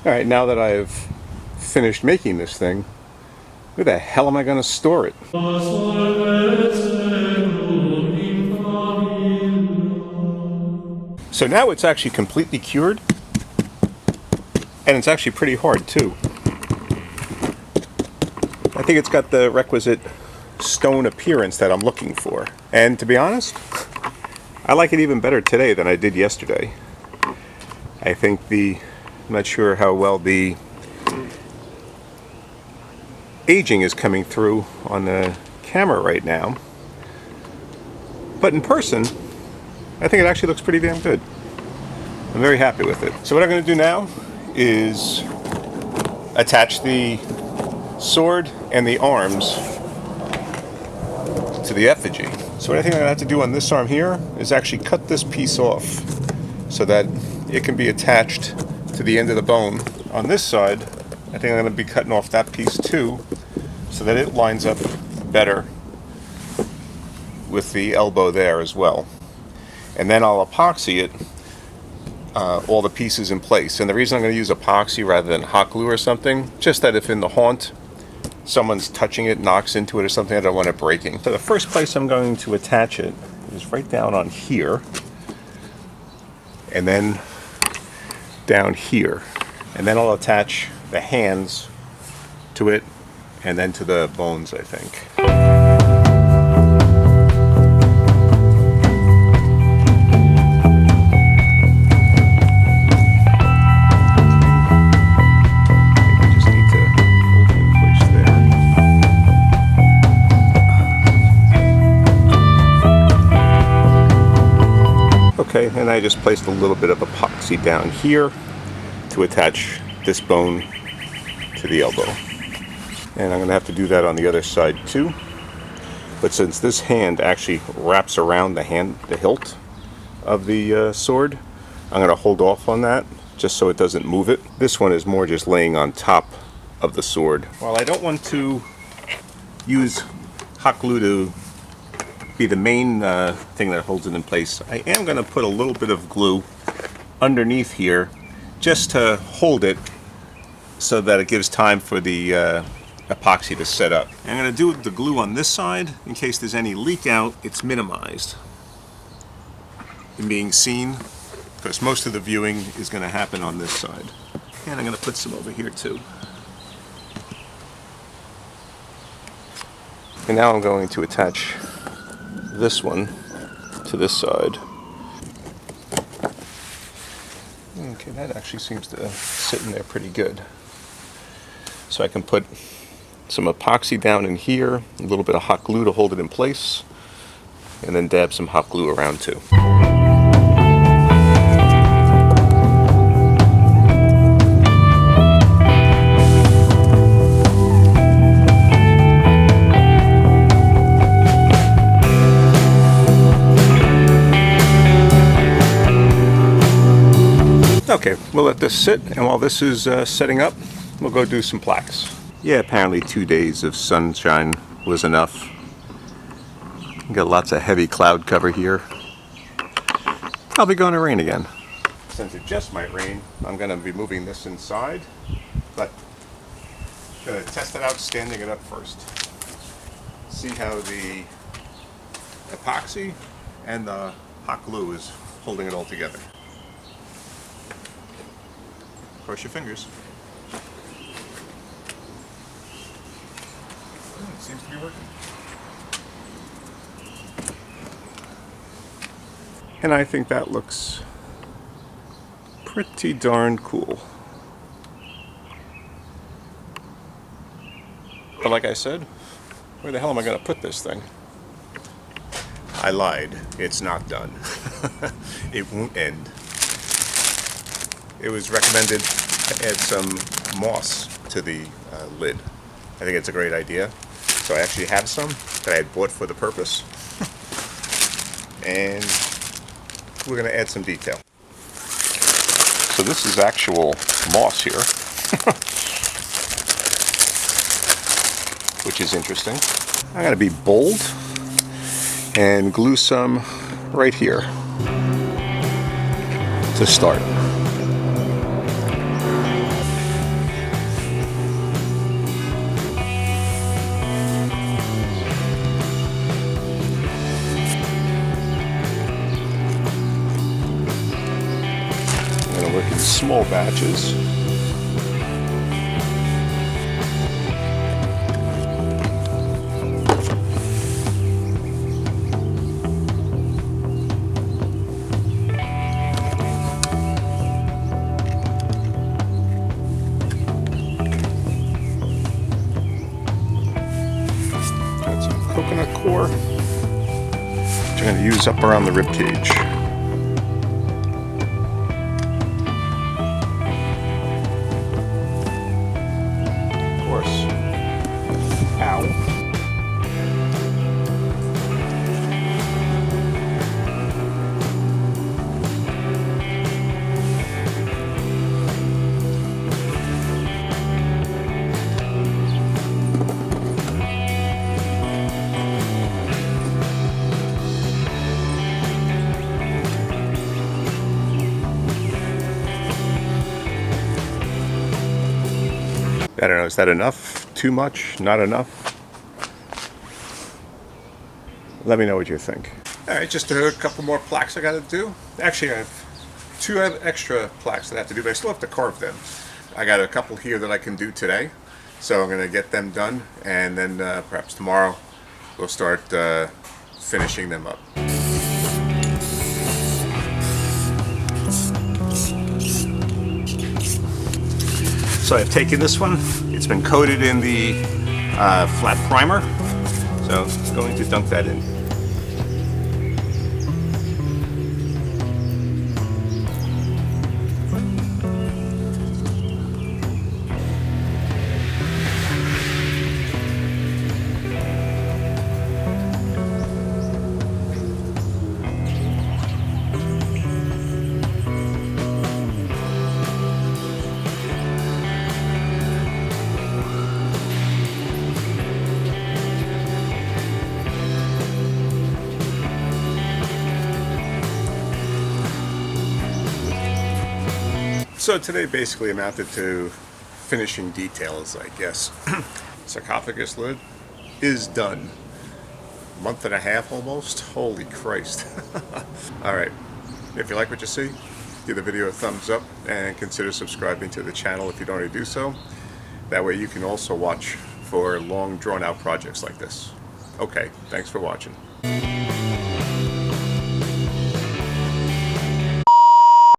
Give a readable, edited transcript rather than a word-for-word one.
Alright, now that I've finished making this thing, where the hell am I going to store it? So now it's actually completely cured, and it's actually pretty hard too. I think it's got the requisite stone appearance that I'm looking for. And to be honest, I like it even better today than I did yesterday. I think I'm not sure how well the aging is coming through on the camera right now, but in person I think it actually looks pretty damn good. I'm very happy with it. So what I'm going to do now is attach the sword and the arms to the effigy. So what I think I'm going to have to do on this arm here is actually cut this piece off so that it can be attached to the end of the bone. On this side, I think I'm going to be cutting off that piece too, so that it lines up better with the elbow there as well. And then I'll epoxy it, all the pieces in place. And the reason I'm going to use epoxy rather than hot glue or something, just that if in the haunt someone's touching it, knocks into it or something, I don't want it breaking. So the first place I'm going to attach it is right down on here, and then down here. And then I'll attach the hands to it, and then to the bones, I think. I just need to hold it in place there. Okay, and I just placed a little bit of epoxy down here to attach this bone to the elbow. And I'm going to have to do that on the other side too. But since this hand actually wraps around the hilt of the sword, I'm going to hold off on that just so it doesn't move it. This one is more just laying on top of the sword. While I don't want to use hot glue to be the main thing that holds it in place, I am going to put a little bit of glue underneath here just to hold it so that it gives time for the epoxy to set up. I'm going to do the glue on this side in case there's any leak out. It's minimized in being seen because most of the viewing is going to happen on this side. And I'm going to put some over here too. And now I'm going to attach this one to this side. Okay, that actually seems to sit in there pretty good. So I can put some epoxy down in here, a little bit of hot glue to hold it in place, and then dab some hot glue around too. Okay, we'll let this sit, and while this is setting up, we'll go do some plaques. Yeah, apparently 2 days of sunshine was enough. Got lots of heavy cloud cover here. Probably going to rain again. Since it just might rain, I'm going to be moving this inside, but I'm going to test it out standing it up first. See how the epoxy and the hot glue is holding it all together. Cross your fingers. It seems to be working. And I think that looks pretty darn cool. But like I said, where the hell am I going to put this thing? I lied. It's not done. It won't end. It was recommended to add some moss to the lid. I think it's a great idea. So I actually have some that I had bought for the purpose. And we're going to add some detail. So this is actual moss here, which is interesting. I'm going to be bold and glue some right here to start. small batches. Got some coconut coir, which I'm going to use up around the rib cage. I don't know, is that enough? Too much? Not enough? Let me know what you think. Alright, just a couple more plaques I gotta do. Actually, I have 2 extra plaques that I have to do, but I still have to carve them. I got a couple here that I can do today, so I'm gonna get them done, and then perhaps tomorrow we'll start finishing them up. So I've taken this one, it's been coated in the flat primer, so I'm going to dunk that in. So today basically amounted to finishing details, I guess. Sarcophagus lid is done. Month and a half almost? Holy Christ. Alright, if you like what you see, give the video a thumbs up and consider subscribing to the channel if you don't already do so. That way you can also watch for long drawn out projects like this. Okay, thanks for watching.